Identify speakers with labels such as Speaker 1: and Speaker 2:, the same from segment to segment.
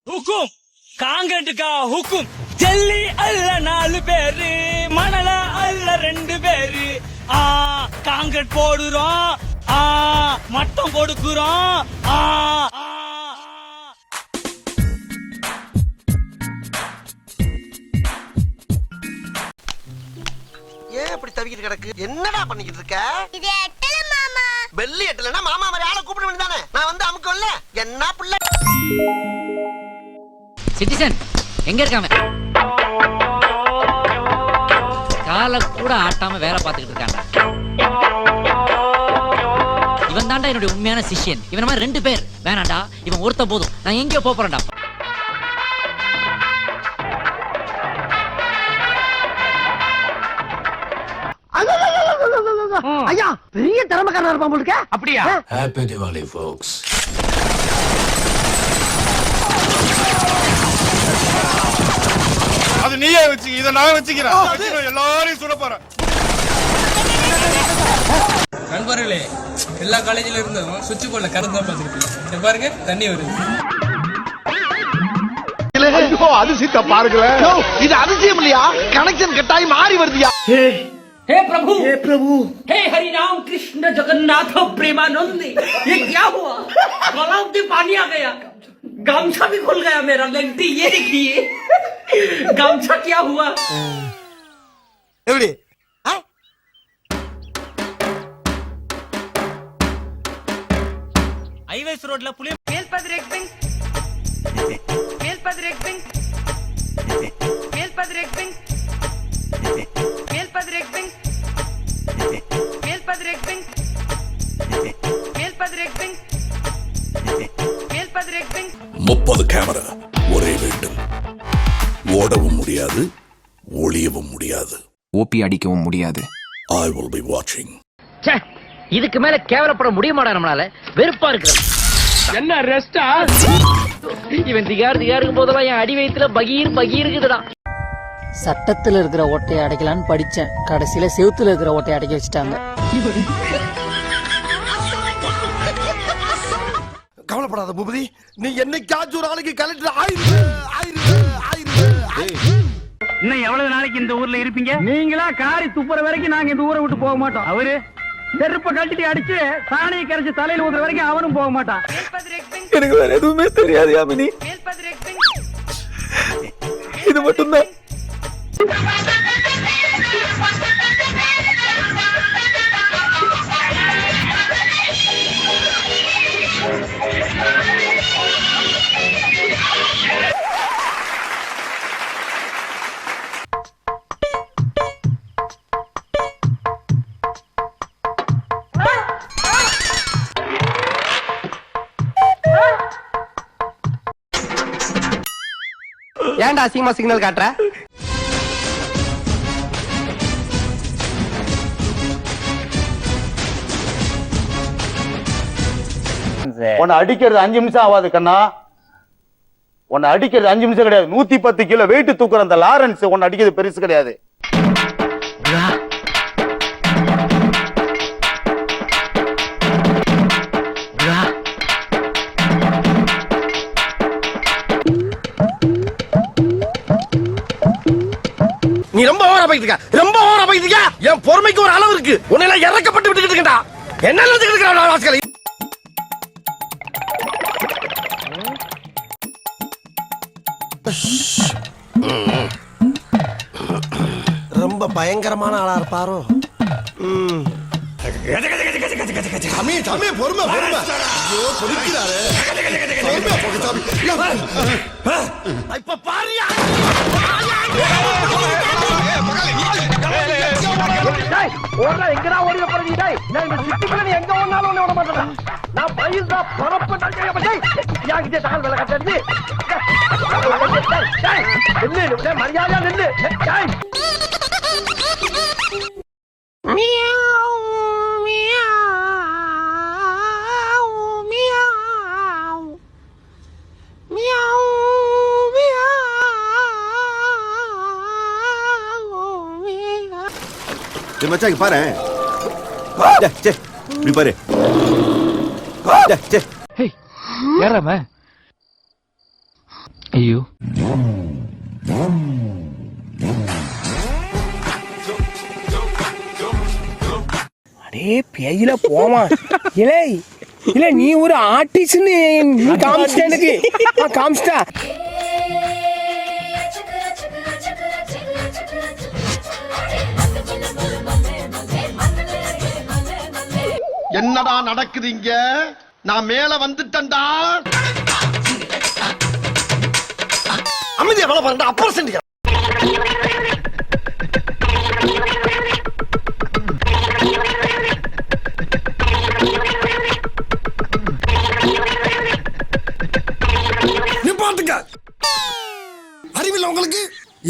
Speaker 1: ஹுக்கும் காங்கட்டுக்கா ஹுக்கும் ஜல்லி அல்ல 4 பேரு மணல அல்ல 2 பேரு காங்கட் போடுறோம் மட்டம் கொடுக்குறோம்
Speaker 2: ஏன் இப்படி தவிக்கிட்டு கிடக்கு? என்னடா பண்ணிக்கிட்டு இருக்க?
Speaker 3: இது எட்டல மாமா.
Speaker 2: பெல்லி எட்டலனா மாமா மாதிரி ஆளை கூப்பிட வேண்டியதானே? நான் வந்து அமுக்கல்ல. என்ன புள்ள?
Speaker 4: சிட்டிசன் எங்க இருக்காம? கால கூட ஆட்டாம வேலை பார்த்துக்கிட்டு இருக்காங்க. இவன் தாண்டா என்னுடைய உண்மையான சிஷ்யன். இவன் மாதிரி 2 பேர் வேணாண்டா. இவன் ஒருத்த போதும். நான் எங்கேயோ போறேன்டா.
Speaker 2: ஐயா பெரிய திறமைக்காரனா இருப்பான் போல இருக்க.
Speaker 1: அப்படியா?
Speaker 5: Happy Diwali, folks.
Speaker 6: அது நீயே வச்சு, இத நான் வச்சுக்கிறேன். எல்லாரையும் சுட போறேன்.
Speaker 7: நண்பர்களே, எல்லா காலேஜ்ல இருந்தும் சுவிட்ச் போர்ட்ல கரண்ட் தான் பாத்துக்கிட்டு பாருங்க, தண்ணி வருது.
Speaker 6: அதிசயத்தை பாருங்களேன்.
Speaker 2: இது அதிசயம் இல்லையா? கனெக்ஷன் கட்டாயி மாறி வருதுயா.
Speaker 1: हे प्रभु हे हरि राम कृष्ण जगन्नाथ प्रेमानंद ये क्या हुआ? गलाव में पानी आ गया, गमछा भी खुल गया मेरा। लेंटी ये देखिए गमछा क्या हुआ?
Speaker 2: எப்படி?
Speaker 1: हाईवेस रोड ला पुलिस
Speaker 5: முப்பது கேமரா ஒரே வேண்டும். ஓடவும் முடியாது, ஒளியவும் முடியாது,
Speaker 8: ஓபி அடிக்கவும் முடியாது.
Speaker 5: I will be watching.
Speaker 4: இதுக்கு மேல கேவலப்பட முடியுமாடா நம்மளால? வெறுப்பா இருக்கிறது.
Speaker 1: என்ன ரெஸ்டா?
Speaker 4: இவன் திகாருக்கும் போதெல்லாம் என் அடி வயித்துல பகீருக்குதுடா.
Speaker 9: சட்டத்துல இருக்கிற ஓட்டையை அடைக்கலான்னு படிச்சேன். கடைசியில செவுத்துல இருக்கிற ஓட்டையை அடைக்க வச்சுட்டாங்க.
Speaker 2: கவலைப்படாத பூபதி, நீ என்னைக்காச்சும் ஒரு ஆளுக்கு கலெக்டர்
Speaker 1: இன்னும் எவ்வளவு நாளைக்கு இந்த ஊர்ல இருப்பீங்க? நீங்களா காரி துப்புற வரைக்கும் நாங்க இந்த ஊரை விட்டு போக மாட்டோம். அவரு செருப்ப கழட்டி அடிச்சு சாணியை கரைச்சு தலையில ஊதுற வரைக்கும் அவனும் போக மாட்டான்.
Speaker 8: எனக்கு வேற எதுவுமே தெரியாது யாமினி. இது மட்டும்தான்.
Speaker 2: ஏன்டா அசிங்கமா சிக்னல் காட்டுற?
Speaker 6: உன்னை அடிக்கிறது 5 நிமிஷம் ஆகாது கண்ணா. உன்னை அடிக்கிறது 5 நிமிஷம் கிடையாது. 110 கிலோ வெயிட் தூக்குற அந்த லாரன்ஸ் உன்னை அடிக்கிறது பெருசு கிடையாது.
Speaker 2: நீ ரொம்ப ஓவரா போயிட்டு இருக்க. என் பொறுமைக்கு ஒரு அளவு இருக்கு. உன்னை எல்லாம் இறக்கப்பட்டு விட்டுக்கிட்டு இருக்கா. என்ன நினைச்சுக்கிட்டு இருக்கா வாஸ்கலை? ரொம்ப பயங்கரமான ஆளா இருப்பாரோ? சாமி பொறுமை. ஐயோ பொறுக்கிறாரு. இப்ப பாரியா எங்கடா ஓடி போறீங்க? எங்க ஒன்னாலும் விட மாட்டேன். நான் பயிர்தா பரப்பு தகவல் வேலை கட்டி மரியாதையா நின்று
Speaker 6: மச்சாங்க பாரு. இப்படி பாரு.
Speaker 4: ஐயோ
Speaker 8: அடே பேயில போமா இலே இல்ல நீ ஒரு ஆர்டிஸ்ட்னு நீ காமிச்சிட்ட எனக்கு காமிச்சிட்டா
Speaker 2: என்னடா நடக்குது இங்க? நான் மேல வந்துட்டேன்டா. அமைதியா வேலை பாருடா. அப்புறம் செஞ்சு நிப்பாட்டுங்க. அறிவில்லை உங்களுக்கு?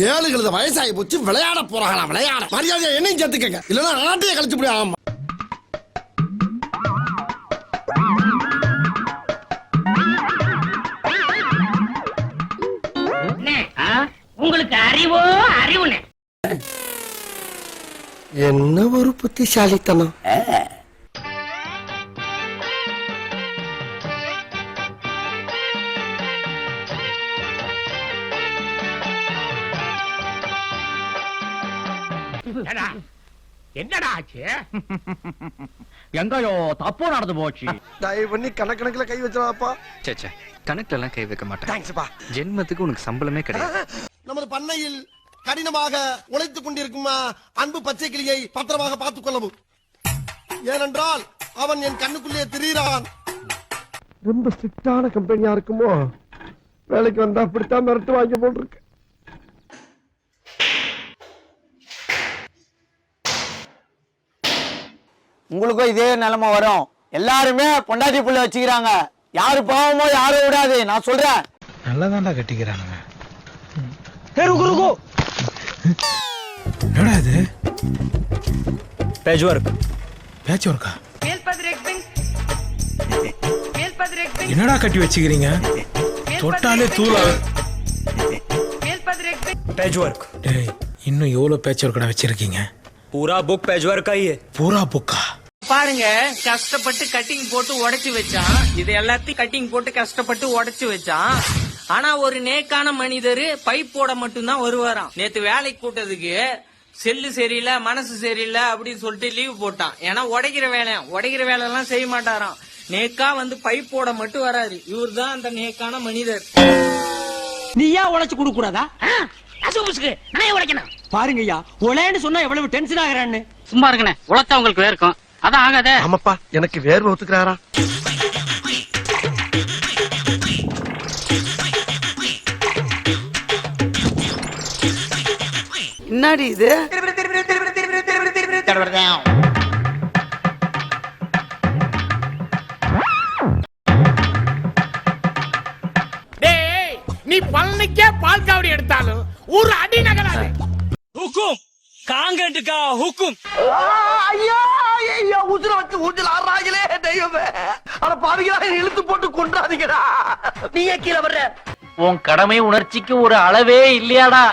Speaker 2: 7 கழுத வயசாகி போச்சு, விளையாட போறாங்களா? விளையாட மரியாதையா என்னையும் சேர்த்துக்கங்க, இல்லன்னா நாட்டையே கழிச்சு முடியும். ஆமா
Speaker 1: உங்களுக்கு அறிவோ அறிவுனே.
Speaker 2: என்ன ஒரு புத்திசாலித்தனம்.
Speaker 8: என்னடா ஆச்சு எங்கயோ தப்பு நடந்து போச்சு
Speaker 2: தயவு பண்ணி கணக்கணக்கில் கை வச்சலாப்பா.
Speaker 10: சேச்சே கணக்குல எல்லாம் கை வைக்க மாட்டேன்.
Speaker 2: தேங்க்ஸ்ப்பா.
Speaker 10: ஜென்மத்துக்கு உனக்கு சம்பளமே கிடையாது.
Speaker 2: நமது பண்ணையில் கடினமாக உழைத்துக் கொண்டிருக்கும் அன்பு பச்சை கிளியை பத்திரமாக பார்த்துக் கொள்ளவும். ஏனென்றால் அவன் என் கண்ணுக்குள்ளே திரிகிறான். ரொம்ப ஸ்ட்ரிக்டான கம்பெனியா இருக்குமோ? வேலைக்கு வந்தா அப்படித்தான் மிரட்டு வாங்கி போட்டிருக்கு.
Speaker 6: உங்களுக்கும் இதே நிலைமை வரும். எல்லாருமே பொண்டாட்டி புள்ள வச்சுக்கிறாங்க. யாரு பாவமோ யாரும் விடாது. நான் சொல்றேன்.
Speaker 8: நல்லதாண்டா கட்டிக்கிறானுங்க. என்னடா இது? பேட்ச் ஒர்க்கா? என்னடா கட்டி வச்சுக்கிறீங்க? தொட்டாலே தூளா. Patch work. டேய் இன்னும் எவ்வளவு பேட்ச் ஒர்க்கடா வச்சிருக்கீங்க? பூரா புக் பேட்ச் ஒர்க் ஆயே. பூரா புக்கா?
Speaker 1: பாருங்க, கஷ்டப்பட்டு கட்டிங் போட்டு உடைச்சு வச்சான். இது எல்லாத்தையும் கட்டிங் போட்டு கஷ்டப்பட்டு உடைச்சு வச்சான். ஆனா ஒரு நேக்கான மனிதர் பைப்போட மட்டும்தான் வருவாராம். நேத்து வேலைக்கு கூட்டதுக்கு செல்லு சரியில்லை, மனசு சரியில்லை அப்படின்னு சொல்லிட்டு லீவ் போட்டான். ஏன்னா உடைக்கிற வேலை எல்லாம் செய்ய மாட்டாராம். நேக்கா வந்து பைப்போட மட்டும் வராரு. இவர் தான் அந்த நேக்கான மனிதர்.
Speaker 9: நீ ஏன் உழைச்சு கொடுக்க கூடாதா? பாருங்கய்யா, உழைன்னு சொன்னா எவ்வளவு டென்ஷன் ஆகுறான்னு.
Speaker 1: சும்மா இருக்கனே, உழைச்சா உங்களுக்கு வேர்க்கும். அதான் ஆகாதே.
Speaker 2: ஆமாப்பா, எனக்கு வேர்வை ஒத்துக்கிறாரா?
Speaker 6: என்னடி இது?
Speaker 8: நீ பழனிக்கே பால் காவடி எடுத்தாலும் ஒரு அடி நகராது.
Speaker 1: ஹுக்கும் காங்கண்டுக்கா ஹுக்கும்.
Speaker 2: ஐயா ஐயா, உதிர வச்சு ஊஞ்சல் ஆடுறாங்களே தெய்வமே. அட பாவிகளா, இழுத்து போட்டு கொன்றாதீங்கடா. நீயே கீழே வர்ற.
Speaker 1: உன் கடமை உணர்ச்சிக்கு ஒரு அளவே இல்லையாடா?